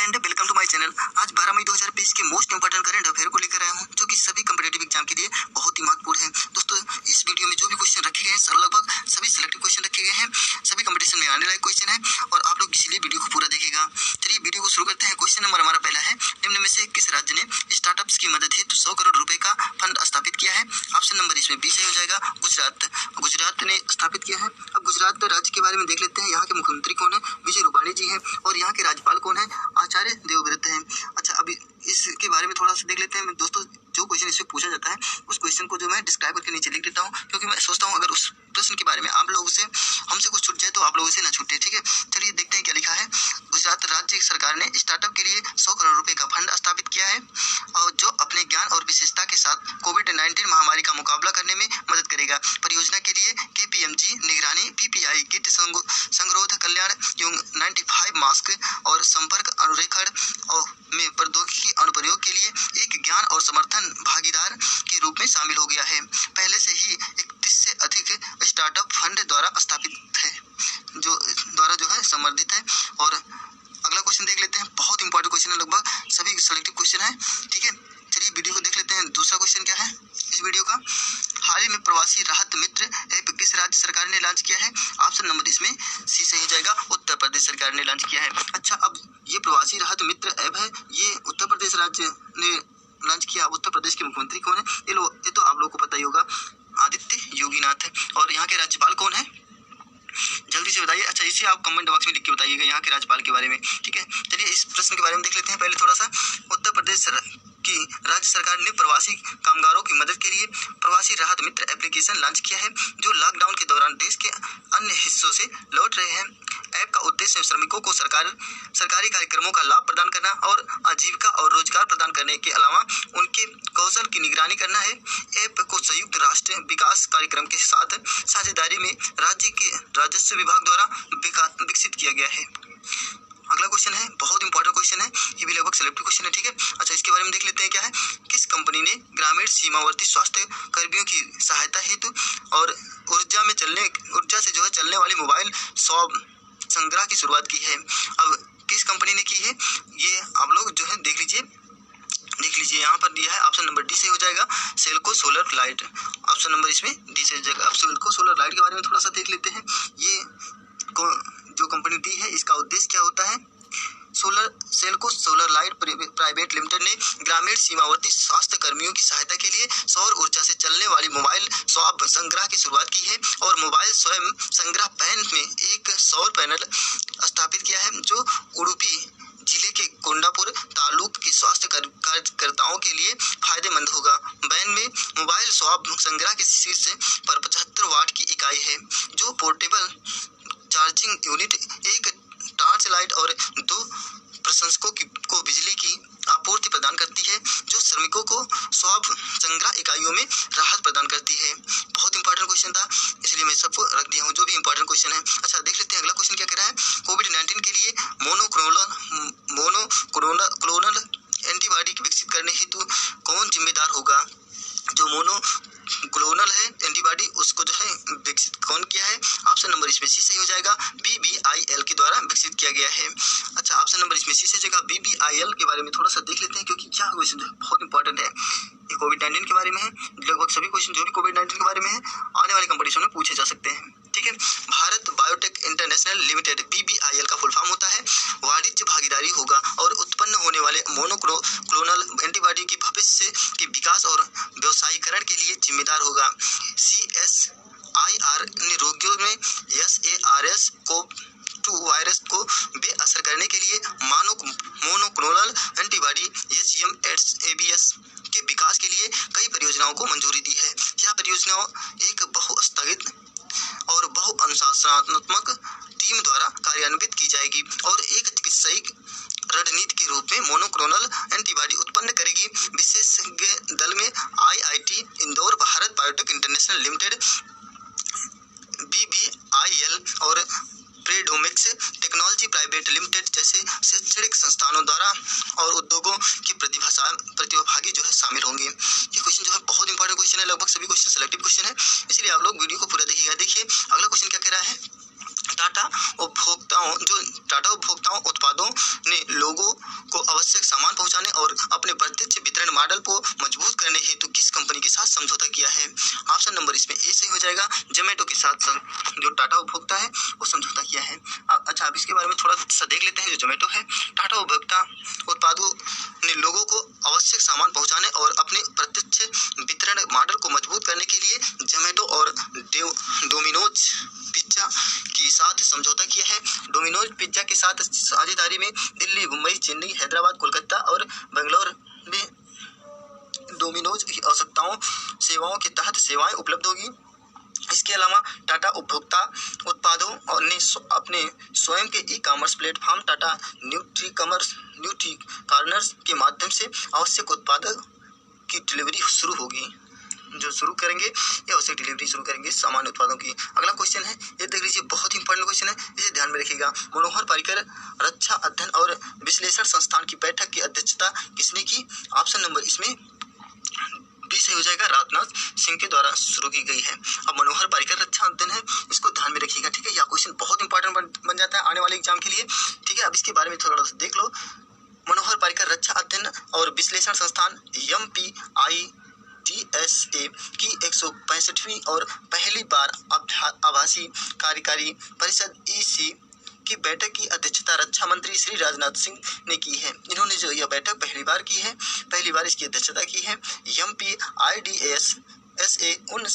And welcome to my channel. आज 12 मई 2020 के most important current affair को लेकर आया हूं, जो कि सभी कॉम्पिटिटिव एग्जाम के लिए बहुत ही महत्वपूर्ण है। दोस्तों, इस वीडियो में जो भी क्वेश्चन रखे गए हैं लगभग सभी सिलेक्टिव क्वेश्चन रखे गए हैं, सभी कंपटीशन में आने वाले क्वेश्चन है और आप लोग इसलिए वीडियो को पूरा देखिएगा। चलिए वीडियो को शुरू करते हैं। क्वेश्चन नंबर हमारा पहला है, निम्न में से किस राज्य ने स्टार्टअप्स की मदद हेतु 100 करोड़ रुपए का फंड स्थापित किया है? ऑप्शन नंबर इसमें बी सही हो जाएगा, गुजरात। गुजरात ने स्थापित किया है। अब गुजरात राज्य के बारे में देख लेते हैं। यहाँ के मुख्यमंत्री कौन है? विजय रूपाणी जी है। और यहाँ के राज्यपाल कौन है? आचार्य देवव्रत है। अच्छा, अभी इसके बारे में थोड़ा सा देख लेते हैं। दोस्तों, जो क्वेश्चन इसमें पूछा जाता है उस क्वेश्चन को जो मैं डिस्क्राइब करके नीचे लिख देता हूँ, क्योंकि मैं सोचता हूँ अगर उस प्रश्न के बारे में आप लोगों से हमसे कुछ छूट जाए तो आप लोगों से ना छूटे। ठीक है, चलिए देखते हैं क्या लिखा है। गुजरात राज्य सरकार ने स्टार्टअप के लिए 100 करोड़ रुपए का फंड स्थापित किया है, और जो अपने ज्ञान और विशेषता के साथ कोविड-19 महामारी का मुकाबला करने में मदद करेगा। परियोजना के लिए KPMG निगरानी, PPI किट संगरोध कल्याण एवं 95 मास्क और संपर्क अनुरेखण और में प्रौद्योगिकी अनुप्रयोग के लिए एक ज्ञान और समर्थन भागीदार के रूप में शामिल हो गया है। पहले से ही 31 से अधिक स्टार्टअप फंड द्वारा स्थापित है, जो है समर्थित है। और अगला क्वेश्चन देख लेते हैं। बहुत इंपॉर्टेंट क्वेश्चन है, लगभग सभी सिलेक्टिव क्वेश्चन है। ठीक है, चलिए वीडियो को देख लेते हैं। दूसरा क्वेश्चन क्या है इस वीडियो का? हाल ही में प्रवासी राहत मित्र ऐप किस राज्य सरकार ने लॉन्च किया है? ऑप्शन नंबर इसमें सी सही हो जाएगा, उत्तर प्रदेश सरकार ने लॉन्च किया है। अच्छा, अब ये प्रवासी राहत मित्र ऐप है, ये उत्तर प्रदेश राज्य ने लॉन्च किया। उत्तर प्रदेश के मुख्यमंत्री कौन है? ये तो आप लोग को पता ही होगा, आदित्य योगीनाथ है। और यहाँ के राज्यपाल कौन है? जल्दी से बताइए। अच्छा, इसे आप कमेंट बॉक्स में लिख के बताइएगा यहाँ के राज्यपाल के बारे में। ठीक है, चलिए इस प्रश्न के बारे में देख लेते हैं। पहले थोड़ा सा, उत्तर प्रदेश की राज्य सरकार ने प्रवासी कामगारों की मदद के लिए प्रवासी राहत मित्र एप्लीकेशन लॉन्च किया है, जो लॉकडाउन के दौरान देश के अन्य हिस्सों से लौट रहे हैं। ऐप का उद्देश्य श्रमिकों को सरकारी कार्यक्रमों का लाभ प्रदान करना और आजीविका और रोजगार प्रदान करने के अलावा उनके कौशल की निगरानी करना है। ऐप को संयुक्त राष्ट्र विकास कार्यक्रम के साथ साझेदारी में राज्य के राजस्व विभाग द्वारा विकसित किया गया है। अगला क्वेश्चन है, बहुत इंपॉर्टेंट क्वेश्चन है, ये भी लगभग सिलेक्टिव क्वेश्चन है। ठीक है, अच्छा इसके बारे में देख लेते हैं क्या है। किस कंपनी ने ग्रामीण सीमावर्ती स्वास्थ्य कर्मियों की सहायता हेतु और ऊर्जा से चलने वाली मोबाइल स्वाब संग्रह की शुरुआत की है? अब किस कंपनी ने की है ये आप लोग देख लीजिए। यहाँ पर दिया है, ऑप्शन नंबर डी से हो जाएगा, SELCO solar light. Option number इसमें डी से हो जाएगा। अब सेल्को सोलर लाइट के बारे में थोड़ा सा देख लेते हैं। ये जो कंपनी दी है, इसका उद्देश्य क्या होता है? SELCO solar light private limited ने ग्रामीण सीमावर्ती स्वास्थ्य कर्मियों की सहायता के लिए सौर ऊर्जा से चलने वाली मोबाइल स्वाब संग्रह की शुरुआत की है, और मोबाइल स्वयं संग्रह पैन में एक सौर पैनल स्थापित किया है, जो उडुपी जिले के कोंडापुर तालुक के स्वास्थ्य कार्यकर्ताओं के लिए फायदेमंद होगा। वैन में मोबाइल स्वाब संग्रह के शीर्ष पर 75 वाट की इकाई है, जो पोर्टेबल चार्जिंग यूनिट, एक टॉर्च लाइट और 2 प्रशंसकों को बिजली की आपूर्ति प्रदान करती है, जो श्रमिकों को स्वाब संग्रह इकाइयों में राहत प्रदान करती है। बहुत इंपॉर्टेंट क्वेश्चन था, इसलिए मैं सबको रख दिया हूँ जो भी इंपॉर्टेंट क्वेश्चन है। अच्छा, देख लेते हैं अगला क्वेश्चन क्या कह रहा है। कोविड-19 के लिए मोनोक्लोनल एंटीबॉडी विकसित करने हेतु कौन जिम्मेदार होगा? जो मोनोक्लोनल है एंटीबॉडी, उसको विकसित कौन किया है? ऑप्शन नंबर इसमें सी सही हो जाएगा, BBIL के द्वारा विकसित किया गया है। अच्छा, ऑप्शन नंबर इसमें सी से जगह BBIL के बारे में थोड़ा सा देख लेते हैं, क्योंकि क्या क्वेश्चन बहुत इंपॉर्टेंट है। ये कोविड-19 के बारे में है। लगभग सभी क्वेश्चन जो भी कोविड-19 के बारे में है आने वाले कंपटीशन में पूछे जा सकते हैं। ठीक है, Bharat biotech international limited BBIL का फुल फॉर्म होता है वाणिज्य भागीदारी होगा, और उत्पन्न होने वाले मोनोक्लोनल एंटीबॉडी के भविष्य के विकास और व्यवसायीकरण के लिए जिम्मेदार होगा। CSIR ने रोगियों में SARS-CoV-2 वायरस को बेअसर करने के लिए मोनोक्लोनल एंटीबॉडी SGM-ABS के विकास के लिए कई परियोजनाओं को मंजूरी दी है। यह परियोजना एक बहुस्थगित और बहुअनुशासनात्मक टीम द्वारा कार्यान्वित की जाएगी और एक चिकित्सकीय रणनीति के रूप में मोनोक्लोनल एंटीबॉडी उत्पन्न करेगी। विशेषज्ञ दल में IIT Indore, Bharat biotech international limited BBIL और प्रेडोमिक्स टेक्नोलॉजी प्राइवेट लिमिटेड जैसे शैक्षणिक संस्थानों द्वारा और उद्योगों के प्रतिभागी शामिल होंगे। ये क्वेश्चन बहुत इंपॉर्टेंट क्वेश्चन है, लगभग सभी क्वेश्चन सिलेक्टिव क्वेश्चन है, इसलिए आप लोग वीडियो को पूरा देखिएगा। देखिए अगला क्वेश्चन क्या कह रहा है। टाटा उपभोक्ताओं उत्पादों ने लोगों को आवश्यक सामान पहुंचाने और अपने प्रत्यक्ष वितरण मॉडल को मजबूत करने हेतु किस कंपनी के साथ समझौता किया है? ऑप्शन नंबर इसमें ए सही हो जाएगा, जोमेटो के साथ जो टाटा उपभोक्ता है वो समझौता किया है। अच्छा, अब इसके बारे में थोड़ा सा देख लेते हैं। जो जोमेटो है, टाटा उपभोक्ता उत्पादों ने लोगों को आवश्यक सामान पहुंचाने और अपने प्रत्यक्ष वितरण मॉडल को मजबूत करने के लिए जोमेटो और डोमिनोज पिज्जा के साथ समझौता किया है। डोमिनोज पिज्जा के साथ साझेदारी में दिल्ली, मुंबई, चेन्नई, हैदराबाद, कोलकाता और बेंगलोर में डोमिनोज की आवश्यकताओं सेवाओं के तहत सेवाएं उपलब्ध होगी। इसके अलावा टाटा उपभोक्ता उत्पादों ने अपने स्वयं के e-commerce platform Tata nutri corners के माध्यम से आवश्यक उत्पादों की डिलीवरी शुरू होगी। जो शुरू करेंगे या उसे डिलीवरी शुरू करेंगे सामान्य उत्पादों की। अगला क्वेश्चन है, ये देख लीजिए, बहुत ही इंपॉर्टेंट क्वेश्चन है, इसे ध्यान में रखिएगा। मनोहर पर्रिकर रक्षा अध्ययन और विश्लेषण संस्थान की बैठक की अध्यक्षता किसने की? ऑप्शन नंबर इसमें बी सही हो जाएगा, राजनाथ सिंह के द्वारा शुरू की गई है। अब मनोहर पर्रिकर रक्षा अध्ययन है, इसको ध्यान में रखिएगा, ठीक है। यह क्वेश्चन बहुत इंपॉर्टेंट बन जाता है आने वाले एग्जाम के लिए, ठीक है। अब इसके बारे में थोड़ा सा देख लो। मनोहर पर्रिकर रक्षा अध्ययन और विश्लेषण संस्थान MPITSA की 165वीं और पहली बार आभासी कार्यकारी परिषद EC की बैठक की अध्यक्षता रक्षा मंत्री श्री राजनाथ सिंह ने की है। इन्होंने जो यह बैठक पहली बार इसकी अध्यक्षता की है। MPIDSA उन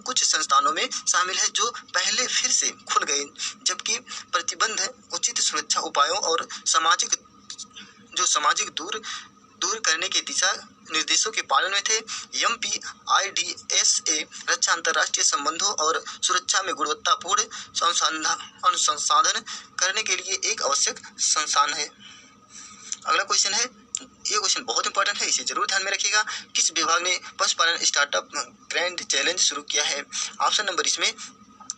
कुछ संस्थानों में शामिल है जो पहले फिर से खुल गए, जबकि प्रतिबंध, उचित सुरक्षा उपायों और सामाजिक दूर करने के दिशा निर्देशों के पालन में थे। MPIDSA रक्षा अंतर्राष्ट्रीय संबंधों और सुरक्षा में गुणवत्तापूर्ण अनुसंधान करने के लिए एक आवश्यक संस्थान है। अगला क्वेश्चन है, ये क्वेश्चन बहुत इंपॉर्टेंट है, इसे जरूर ध्यान में रखिएगा। किस विभाग ने पशुपालन स्टार्टअप ग्रैंड चैलेंज शुरू किया है? ऑप्शन नंबर इसमें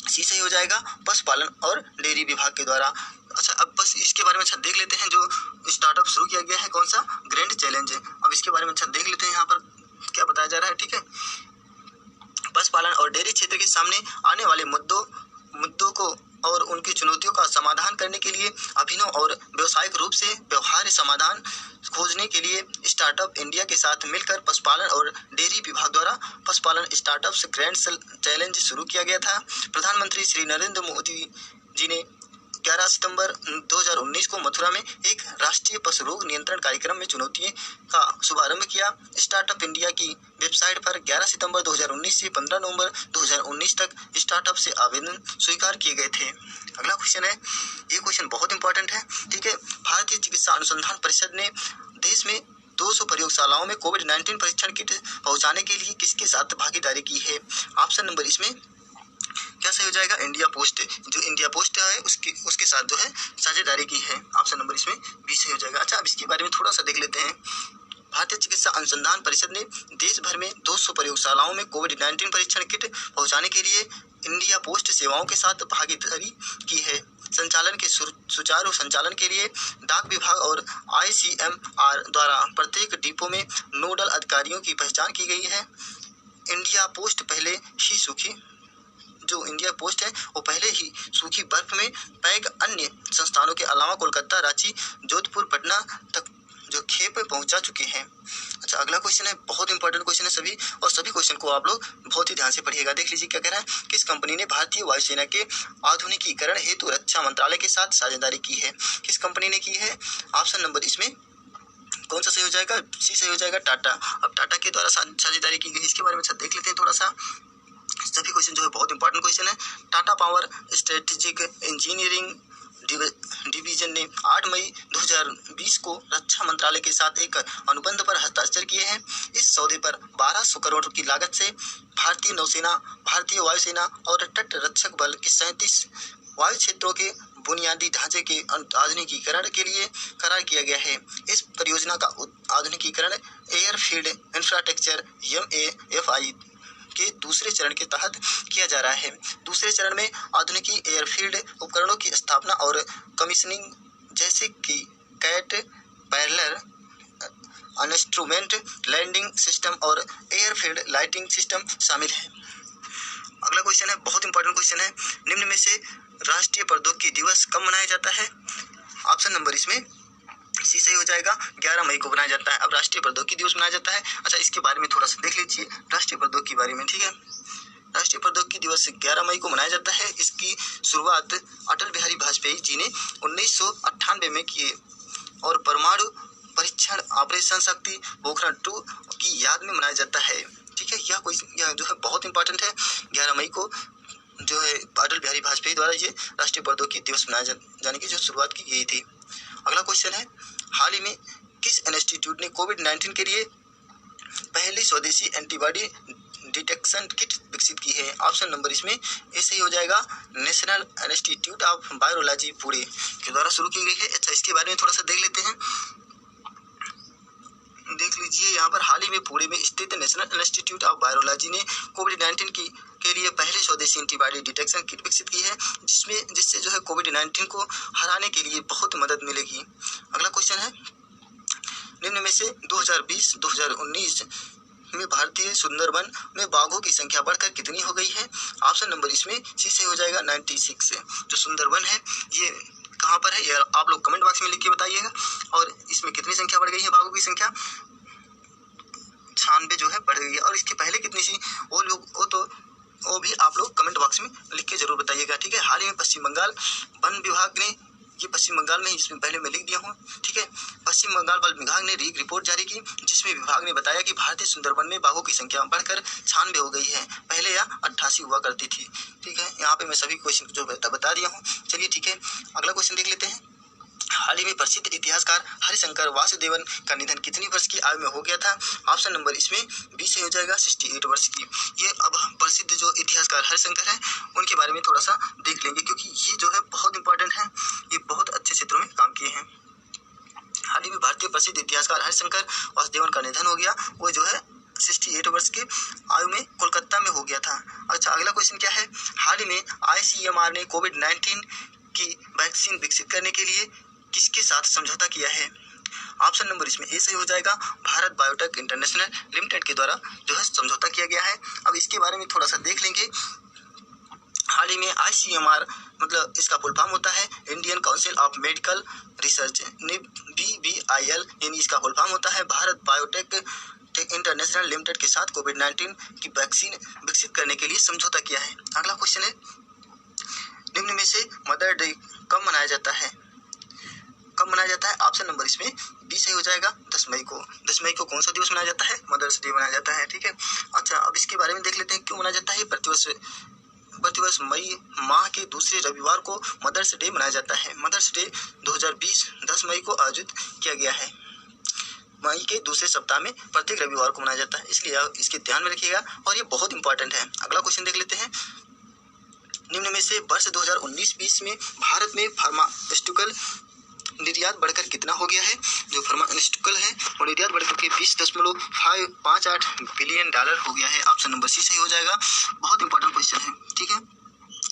सी सही हो जाएगा, पशुपालन और डेयरी विभाग के द्वारा। अच्छा, अब बस इसके बारे में अच्छा देख लेते हैं। जो स्टार्टअप शुरू किया गया है, कौन सा? ग्रैंड चैलेंज है। अब इसके बारे में अच्छा देख लेते हैं, यहाँ पर क्या बताया जा रहा है, ठीक है। पशुपालन और डेयरी क्षेत्र के सामने आने वाले मुद्दों को और उनकी चुनौतियों का समाधान करने के लिए अभिनव और व्यावसायिक रूप से व्यवहार्य समाधान खोजने के लिए स्टार्टअप इंडिया के साथ मिलकर पशुपालन और डेयरी विभाग द्वारा पशुपालन स्टार्टअप्स ग्रैंड चैलेंज शुरू किया गया था। प्रधानमंत्री श्री नरेंद्र मोदी जी ने 11 सितंबर 2019 को मथुरा में एक राष्ट्रीय पशु रोग नियंत्रण कार्यक्रम में चुनौतियों का शुभारंभ किया। स्टार्टअप इंडिया की वेबसाइट पर 11 सितंबर 2019 से 15 नवंबर 2019 तक स्टार्टअप से आवेदन स्वीकार किए गए थे। अगला क्वेश्चन है, ये क्वेश्चन बहुत इंपॉर्टेंट है, ठीक है। भारतीय चिकित्सा अनुसंधान परिषद ने देश में 200 प्रयोगशालाओं में कोविड-19 परीक्षण किट पहुंचाने के लिए किसके साथ भागीदारी की है? ऑप्शन नंबर इसमें क्या सही हो जाएगा? India post. जो इंडिया पोस्ट है उसके साथ जो है साझेदारी की है। ऑप्शन नंबर इसमें बी सही हो जाएगा। अच्छा, अब इसके बारे में थोड़ा सा देख लेते हैं। भारतीय चिकित्सा अनुसंधान परिषद ने देश भर में 200 प्रयोगशालाओं में कोविड-19 परीक्षण किट पहुंचाने के लिए इंडिया पोस्ट सेवाओं के साथ भागीदारी की है। संचालन के सुचारू संचालन के लिए डाक विभाग और ICMR द्वारा प्रत्येक डिपो में नोडल अधिकारियों की पहचान की गई है। इंडिया पोस्ट पहले ही सूखी बर्फ में पैक अन्य संस्थानों के अलावा कोलकाता, रांची, जोधपुर, पटना तक जो खेप पहुंचा चुके हैं। अच्छा, अगला क्वेश्चन है, बहुत इंपॉर्टेंट क्वेश्चन है सभी क्वेश्चन को आप लोग बहुत ही ध्यान से पढ़िएगा। देख लीजिए क्या कह रहा है। किस कंपनी ने भारतीय वायुसेना के आधुनिकीकरण हेतु रक्षा मंत्रालय के साथ साझेदारी की है? किस कंपनी ने की है? ऑप्शन नंबर इसमें कौन सा सही हो जाएगा? सी सही हो जाएगा, टाटा। अब टाटा के द्वारा साझेदारी की गई, इसके बारे में देख लेते हैं थोड़ा सा। सभी क्वेश्चन जो है बहुत इंपॉर्टेंट क्वेश्चन है। Tata power strategic engineering division ने 8 मई 2020 को रक्षा मंत्रालय के साथ एक अनुबंध पर हस्ताक्षर किए हैं। इस सौदे पर 1200 करोड़ की लागत से भारतीय नौसेना, भारतीय वायुसेना और तट रक्षक बल के 37 वायु क्षेत्रों के बुनियादी ढांचे के आधुनिकीकरण के लिए करार किया गया है। इस परियोजना का आधुनिकीकरण एयरफील्ड इंफ्रास्ट्रक्चर MAFI के दूसरे चरण के तहत किया जा रहा है। दूसरे चरण में आधुनिक एयरफील्ड उपकरणों की स्थापना और कमीशनिंग जैसे कि CAT, parallel instrument landing system और एयरफील्ड लाइटिंग सिस्टम शामिल है। अगला क्वेश्चन है, बहुत इंपॉर्टेंट क्वेश्चन है। निम्न में से राष्ट्रीय प्रौद्योगिकी दिवस कब मनाया जाता है? ऑप्शन नंबर इसमें सी सही हो जाएगा, 11 मई को मनाया जाता है। अब राष्ट्रीय प्रौद्योगिकी दिवस मनाया जाता है। अच्छा, इसके बारे में थोड़ा सा देख लीजिए राष्ट्रीय प्रौद्योगिकी के बारे में, ठीक है। राष्ट्रीय प्रौद्योगिकी दिवस 11 मई को मनाया जाता है। इसकी शुरुआत अटल बिहारी वाजपेयी जी ने 1998 में किए और परमाणु परीक्षण ऑपरेशन शक्ति पोखरण 2 की याद में मनाया जाता है, ठीक है। यह जो है बहुत इंपॉर्टेंट है। 11 मई को जो है अटल बिहारी वाजपेयी द्वारा ये राष्ट्रीय प्रौद्योगिकी दिवस मनाए जाने की जो शुरुआत की गई थी। अगला क्वेश्चन है, हाल ही में किस इंस्टीट्यूट ने कोविड-19 के लिए पहली स्वदेशी एंटीबॉडी डिटेक्शन किट विकसित की है? ऑप्शन नंबर इसमें ए सही हो जाएगा, national institute of virology Pune के द्वारा शुरू की गई है। अच्छा, इसके बारे में थोड़ा सा देख लेते हैं। देख लीजिए यहाँ पर हाल ही में पुणे में स्थित नेशनल इंस्टीट्यूट ऑफ वायरोलॉजी ने कोविड-19 के लिए पहले स्वदेशी एंटीबॉडी डिटेक्शन किट विकसित की है, जिससे जो है कोविड-19 को हराने के लिए बहुत मदद मिलेगी। अगला क्वेश्चन है, निम्न में से 2020-2019 में भारतीय सुंदरवन में बाघों की संख्या बढ़कर कितनी हो गई है? ऑप्शन नंबर इसमें सी से हो जाएगा, 96। जो सुंदरवन है ये कहाँ पर है, ये आप लोग कमेंट बॉक्स में लिख के बताइएगा। और इसमें कितनी संख्या बढ़ गई है बाघों की संख्या? 96 जो है बढ़ गई है। और इसके पहले कितनी सी वो भी आप लोग कमेंट बॉक्स में लिख के जरूर बताइएगा, ठीक है। हाल ही में पश्चिम बंगाल वन विभाग ने, ये पश्चिम बंगाल में इसमें पहले मैं लिख दिया हूँ, ठीक है। पश्चिम बंगाल वन विभाग ने एक रिपोर्ट जारी की जिसमें विभाग ने बताया कि भारतीय सुंदरवन में बाघों की संख्या बढ़कर 96 हो गई है। पहले यह 88 हुआ करती थी, ठीक है। यहाँ पे मैं सभी क्वेश्चन जो बता दिया हूँ। चलिए ठीक है, अगला क्वेश्चन देख लेते हैं। हाल ही में प्रसिद्ध इतिहासकार हरिशंकर वासुदेवन का निधन कितनी वर्ष की आयु में हो गया था? ऑप्शन नंबर इसमें बी से हो जाएगा, 68 वर्ष की। ये अब प्रसिद्ध जो इतिहासकार हरिशंकर है उनके बारे में थोड़ा सा देख लेंगे, क्योंकि ये जो है बहुत इंपॉर्टेंट है। ये बहुत अच्छे क्षेत्रों में काम किए हैं। हाल ही में भारतीय प्रसिद्ध इतिहासकार हरिशंकर वासुदेवन का निधन हो गया। वो जो है 68 वर्ष की आयु में कोलकाता में हो गया था। अच्छा, अगला क्वेश्चन क्या है, हाल ही में ICMR ने कोविड-19 की वैक्सीन विकसित करने के लिए किसके साथ समझौता किया है? ऑप्शन नंबर इसमें ए सही हो जाएगा, भारत बायोटेक इंटरनेशनल लिमिटेड के द्वारा जो है समझौता किया गया है। अब इसके बारे में थोड़ा सा देख लेंगे। हाल ही में ICMR मतलब इसका फुल फॉर्म होता है Indian council of medical research, BBIL, यानी इसका फुल फॉर्म होता है भारत बायोटेक इंटरनेशनल लिमिटेड के साथ कोविड-19 की वैक्सीन विकसित करने के लिए समझौता किया है। अगला क्वेश्चन है, निम्न में से मदर डे कब मनाया जाता है? कब मनाया जाता है? ऑप्शन नंबर इसमें बी सही हो जाएगा, 10 मई को। 10 मई को कौन सा दिवस मनाया जाता है? मदर्स डे मनाया जाता है, ठीक है। अच्छा, अब इसके बारे में देख लेते हैं क्यों मनाया जाता है। प्रतिवर्ष मई माह के दूसरे रविवार को मदर्स डे मनाया जाता है। मदर्स डे 2020 10 मई को आयोजित किया गया है। मई के दूसरे सप्ताह में प्रत्येक रविवार को मनाया जाता है, इसलिए इसके ध्यान में रखिएगा और ये बहुत इंपॉर्टेंट है। अगला क्वेश्चन देख लेते हैं। निम्न में से वर्ष 2019-20 में भारत में फार्मास्यूटिकल निर्यात बढ़कर कितना हो गया है? जो फार्मास्यूटिकल है और निर्यात बढ़कर के 20.58 बिलियन डॉलर हो गया है। ऑप्शन नंबर सी सही हो जाएगा। बहुत इंपॉर्टेंट क्वेश्चन है, ठीक है।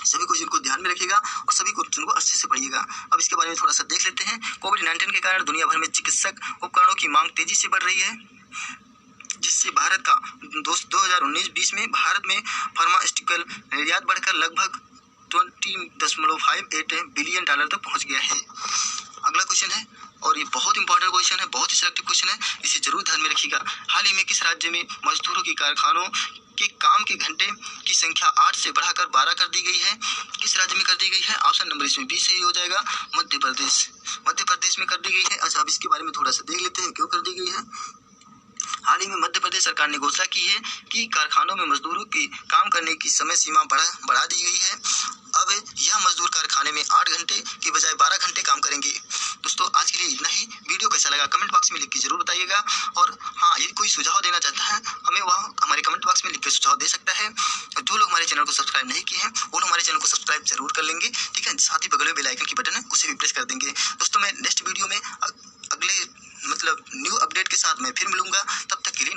सभी क्वेश्चन को ध्यान में रखिएगा और सभी क्वेश्चन को अच्छे से पढ़िएगा। अब इसके बारे में थोड़ा सा देख लेते हैं। कोविड-19 के कारण दुनिया भर में चिकित्सक उपकरणों की मांग तेजी से बढ़ रही है, जिससे भारत का 2019-20 में भारत में फार्मास्यूटिकल निर्यात बढ़कर लगभग 20.58 बिलियन डॉलर तक पहुंच गया है। अगला क्वेश्चन है और ये बहुत इंपॉर्टेंट क्वेश्चन है, बहुत ही सिलेक्टिव क्वेश्चन है, इसे जरूर ध्यान में रखिएगा। हाल ही में किस राज्य में मजदूरों की कारखानों के काम के घंटे की संख्या 8 से बढ़ाकर 12 कर दी गई है? किस राज्य में कर दी गई है? ऑप्शन नंबर इसमें बी सही हो जाएगा, मध्य प्रदेश। मध्य प्रदेश में कर दी गई है। अच्छा, अब इसके बारे में थोड़ा सा देख लेते हैं क्यों कर दी गई है। हाल ही में मध्य प्रदेश सरकार ने घोषणा की है कि कारखानों में मजदूरों की काम करने की समय सीमा बढ़ा दी गई है। अब यह मजदूर कारखाने में 8 घंटे की बजाय 12 घंटे काम करेंगे। दोस्तों, आज के लिए इतना ही। वीडियो कैसा लगा कमेंट बॉक्स में लिख के जरूर बताइएगा। और हाँ, यदि कोई सुझाव देना चाहता है हमें वह हमारे कमेंट बॉक्स में लिख के सुझाव दे सकता है। जो लोग हमारे चैनल को सब्सक्राइब नहीं किए हैं वो लोग हमारे चैनल को सब्सक्राइब जरूर कर लेंगे, ठीक है। साथ ही बगल में बेल आइकन की बटन है उसे भी प्रेस कर देंगे। दोस्तों, मैं नेक्स्ट वीडियो में अगले न्यू अपडेट के साथ मैं फिर मिलूंगा। तब तक के लिए